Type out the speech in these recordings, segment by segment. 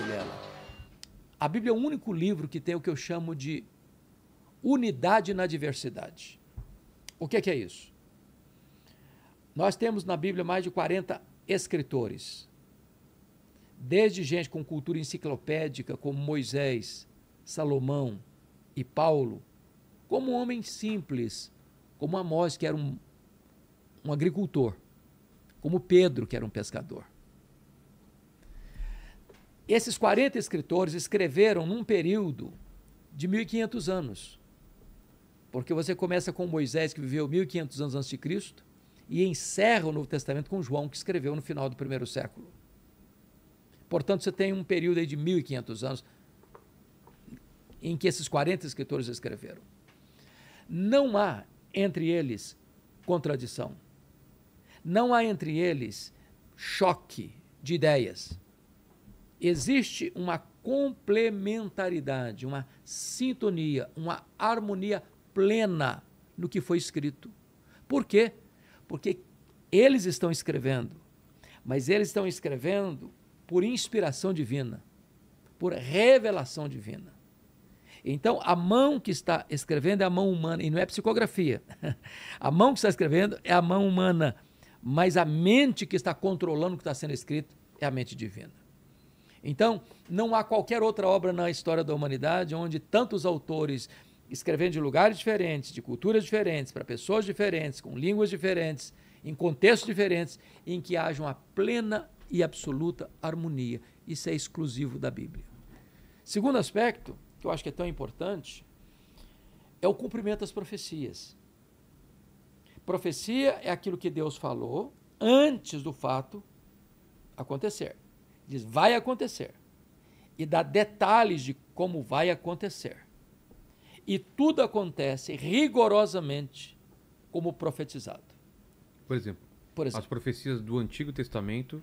Vilela. A Bíblia é o único livro que tem o que eu chamo de unidade na diversidade. O que é isso? Nós temos na Bíblia mais de 40 escritores, desde gente com cultura enciclopédica, como Moisés, Salomão e Paulo, como homens simples, como Amós, que era um agricultor, como Pedro, que era um pescador. Esses 40 escritores escreveram num período de 1.500 anos, porque você começa com Moisés, que viveu 1.500 anos antes de Cristo, e encerra o Novo Testamento com João, que escreveu no final do primeiro século. Portanto, você tem um período aí de 1.500 anos em que esses 40 escritores escreveram. Não há entre eles contradição. Não há entre eles choque de ideias. Existe uma complementaridade, uma sintonia, uma harmonia plena no que foi escrito. Por quê? Porque eles estão escrevendo, mas eles estão escrevendo por inspiração divina, por revelação divina. Então, a mão que está escrevendo é a mão humana, e não é psicografia. A mão que está escrevendo é a mão humana, mas a mente que está controlando o que está sendo escrito é a mente divina. Então, não há qualquer outra obra na história da humanidade onde tantos autores escrevendo de lugares diferentes, de culturas diferentes, para pessoas diferentes, com línguas diferentes, em contextos diferentes, em que haja uma plena e absoluta harmonia. Isso é exclusivo da Bíblia. Segundo aspecto, que eu acho que é tão importante, é o cumprimento das profecias. Profecia é aquilo que Deus falou antes do fato acontecer. Diz, vai acontecer. E dá detalhes de como vai acontecer. E tudo acontece rigorosamente como profetizado. Por exemplo, as profecias do Antigo Testamento,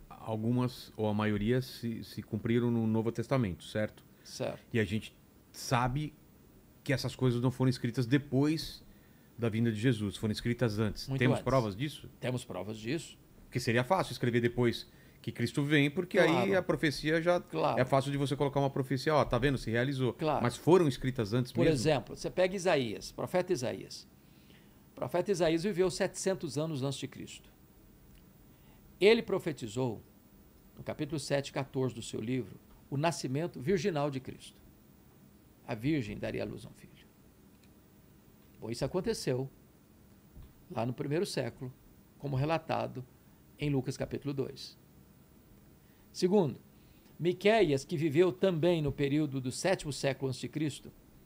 algumas ou a maioria se cumpriram no Novo Testamento, certo? Certo. E a gente sabe que essas coisas não foram escritas depois da vinda de Jesus, foram escritas antes. Temos provas disso? Temos provas disso. Porque seria fácil escrever depois que Cristo vem, porque aí a profecia já é fácil de você colocar uma profecia, ó, tá vendo, se realizou. Claro. Mas foram escritas antes mesmo? Por exemplo, você pega Isaías, profeta Isaías. O profeta Isaías viveu 700 anos antes de Cristo. Ele profetizou, no capítulo 7, 14 do seu livro, o nascimento virginal de Cristo. A virgem daria à luz a um filho. Bom, isso aconteceu lá no primeiro século, como relatado em Lucas capítulo 2. Segundo, Miqueias, que viveu também no período do 7º século a.C.,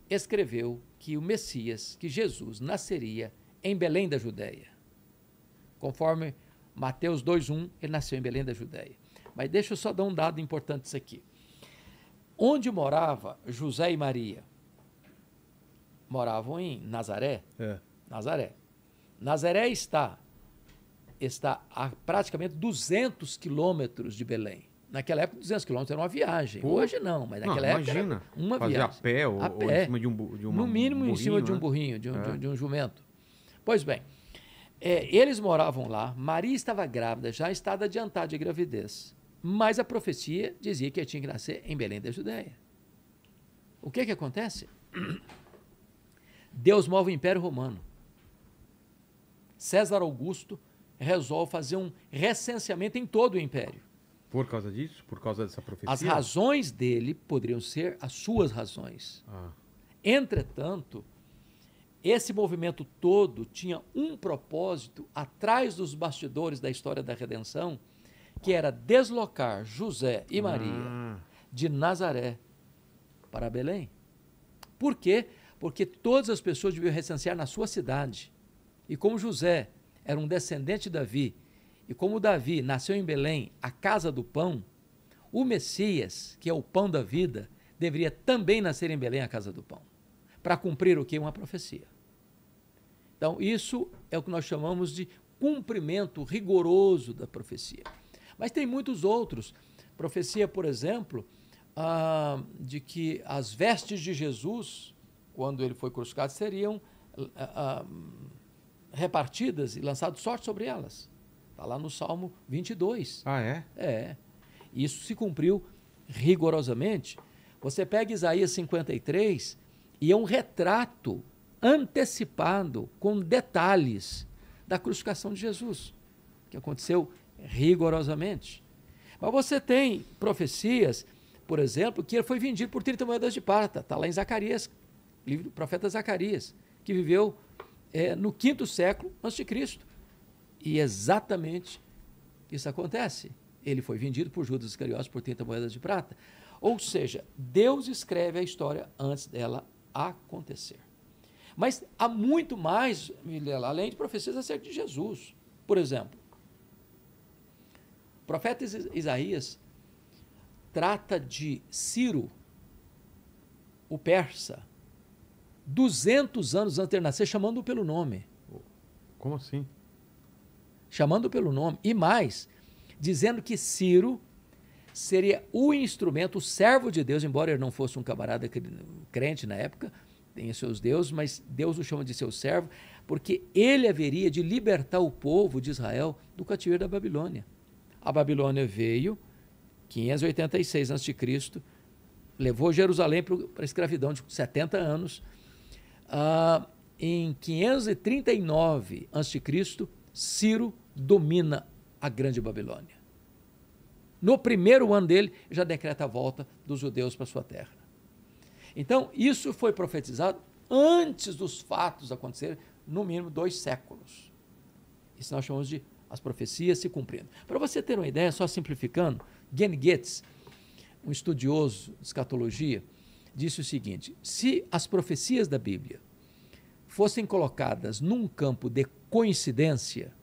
escreveu que o Messias, que Jesus, nasceria em Belém da Judéia. Conforme Mateus 2:1, ele nasceu em Belém da Judéia. Mas deixa eu só dar um dado importante disso aqui. Onde morava José e Maria? Moravam em Nazaré. Nazaré. Nazaré está a praticamente 200 quilômetros de Belém. Naquela época, 200 quilômetros era uma viagem. Pô. Hoje não, mas naquela época imagina, era uma fazer viagem. a pé ou em cima de um no mínimo em cima de um burrinho, de um jumento. Pois bem, eles moravam lá, Maria estava grávida, já em estado adiantado de gravidez, mas a profecia dizia que ele tinha que nascer em Belém da Judéia. O que acontece? Deus move o Império Romano. César Augusto resolve fazer um recenseamento em todo o Império. Por causa disso? Por causa dessa profecia? As razões dele poderiam ser as suas razões. Entretanto, esse movimento todo tinha um propósito atrás dos bastidores da história da redenção, que era deslocar José e Maria de Nazaré para Belém. Por quê? Porque todas as pessoas deviam recensear na sua cidade. E como José era um descendente de Davi, e como Davi nasceu em Belém, a casa do pão, o Messias, que é o pão da vida, deveria também nascer em Belém, a casa do pão. Para cumprir o quê? Uma profecia. Então, isso é o que nós chamamos de cumprimento rigoroso da profecia. Mas tem muitos outros. Profecia, por exemplo, de que as vestes de Jesus, quando ele foi crucificado, seriam repartidas e lançado sorte sobre elas. Está lá no Salmo 22. Ah, é? É. Isso se cumpriu rigorosamente. Você pega Isaías 53 e é um retrato antecipado com detalhes da crucificação de Jesus, que aconteceu rigorosamente. Mas você tem profecias, por exemplo, que ele foi vendido por 30 moedas de prata. Está lá em Zacarias, livro do profeta Zacarias, que viveu no 5º século a.C. E exatamente isso acontece. Ele foi vendido por Judas Iscariotes por 30 moedas de prata. Ou seja, Deus escreve a história antes dela acontecer. Mas há muito mais, além de profecias acerca de Jesus. Por exemplo, o profeta Isaías trata de Ciro, o persa, 200 anos antes de nascer, chamando-o pelo nome. Como assim? Chamando-o pelo nome. E mais, dizendo que Ciro seria o instrumento, o servo de Deus, embora ele não fosse um camarada crente na época, tem seus deuses, mas Deus o chama de seu servo, porque ele haveria de libertar o povo de Israel do cativeiro da Babilônia. A Babilônia veio, 586 a.C., levou Jerusalém para a escravidão de 70 anos. Em 539 a.C., Ciro domina a grande Babilônia. No primeiro ano dele, já decreta a volta dos judeus para sua terra. Então, isso foi profetizado antes dos fatos acontecerem, no mínimo 2 séculos. Isso nós chamamos de as profecias se cumprindo. Para você ter uma ideia, só simplificando, Gene Getz, um estudioso de escatologia, disse o seguinte: se as profecias da Bíblia fossem colocadas num campo de coincidência,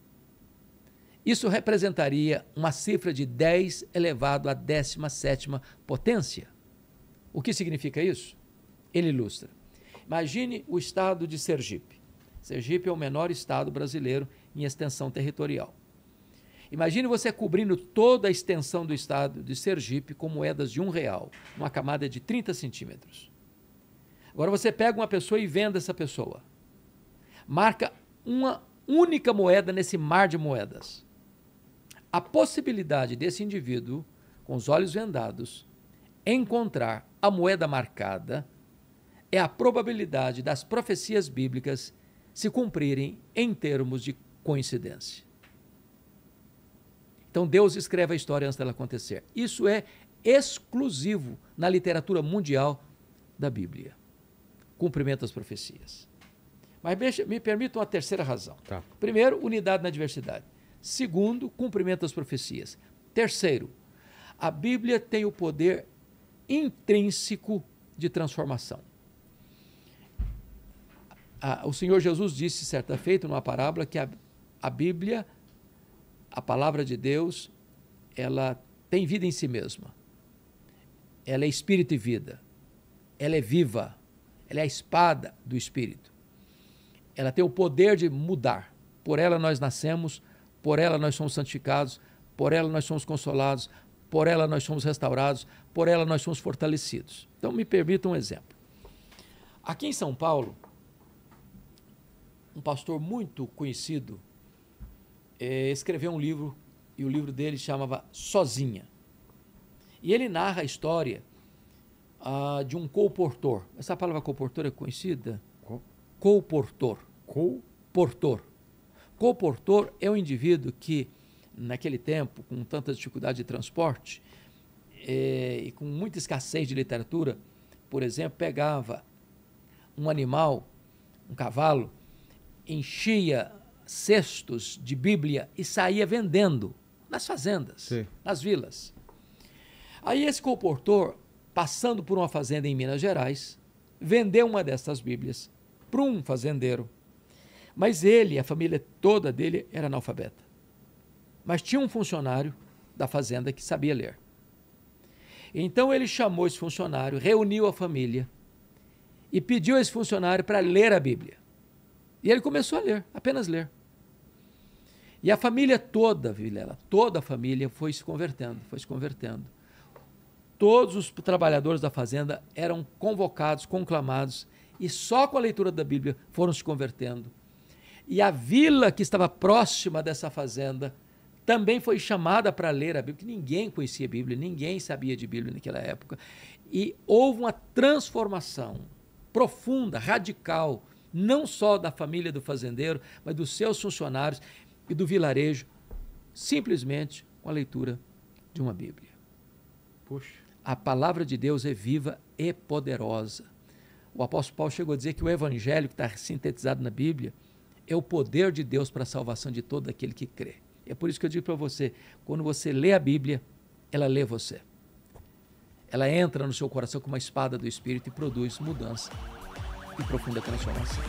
isso representaria uma cifra de 10 elevado à 17ª potência. O que significa isso? Ele ilustra. Imagine o estado de Sergipe. Sergipe é o menor estado brasileiro em extensão territorial. Imagine você cobrindo toda a extensão do estado de Sergipe com moedas de R$1, uma camada de 30 centímetros. Agora você pega uma pessoa e vende essa pessoa. Marca uma única moeda nesse mar de moedas. A possibilidade desse indivíduo, com os olhos vendados, encontrar a moeda marcada é a probabilidade das profecias bíblicas se cumprirem em termos de coincidência. Então Deus escreve a história antes dela acontecer. Isso é exclusivo na literatura mundial da Bíblia. Cumprimento das profecias. Mas me permita uma terceira razão. Tá. Primeiro, unidade na diversidade. Segundo, cumprimento das profecias. Terceiro, a Bíblia tem o poder intrínseco de transformação. O Senhor Jesus disse certa feita numa parábola que a Bíblia, a palavra de Deus, ela tem vida em si mesma. Ela é espírito e vida. Ela é viva. Ela é a espada do espírito. Ela tem o poder de mudar. Por ela nós nascemos, por ela nós somos santificados, por ela nós somos consolados, por ela nós somos restaurados, por ela nós somos fortalecidos. Então me permita um exemplo. Aqui em São Paulo, um pastor muito conhecido escreveu um livro, e o livro dele chamava Sozinha. E ele narra a história de um colportor. Essa palavra colportor é conhecida? Colportor. Colportor. Colportor é um indivíduo que, naquele tempo, com tanta dificuldade de transporte e com muita escassez de literatura, por exemplo, pegava um animal, um cavalo, enchia cestos de Bíblia e saía vendendo nas fazendas, sim, nas vilas. Aí esse colportor, passando por uma fazenda em Minas Gerais, vendeu uma dessas Bíblias para um fazendeiro. Mas ele, a família toda dele, era analfabeta. Mas tinha um funcionário da fazenda que sabia ler. Então ele chamou esse funcionário, reuniu a família e pediu a esse funcionário para ler a Bíblia. E ele começou a ler, apenas ler. E a família toda, Vilela, toda a família foi se convertendo. Todos os trabalhadores da fazenda eram convocados, conclamados, e só com a leitura da Bíblia foram se convertendo. E a vila que estava próxima dessa fazenda também foi chamada para ler a Bíblia, porque ninguém conhecia a Bíblia, ninguém sabia de Bíblia naquela época. E houve uma transformação profunda, radical, não só da família do fazendeiro, mas dos seus funcionários e do vilarejo, simplesmente com a leitura de uma Bíblia. Puxa. A palavra de Deus é viva e poderosa. O apóstolo Paulo chegou a dizer que o evangelho que está sintetizado na Bíblia é o poder de Deus para a salvação de todo aquele que crê. É por isso que eu digo para você, quando você lê a Bíblia, ela lê você. Ela entra no seu coração como uma espada do Espírito e produz mudança e profunda transformação.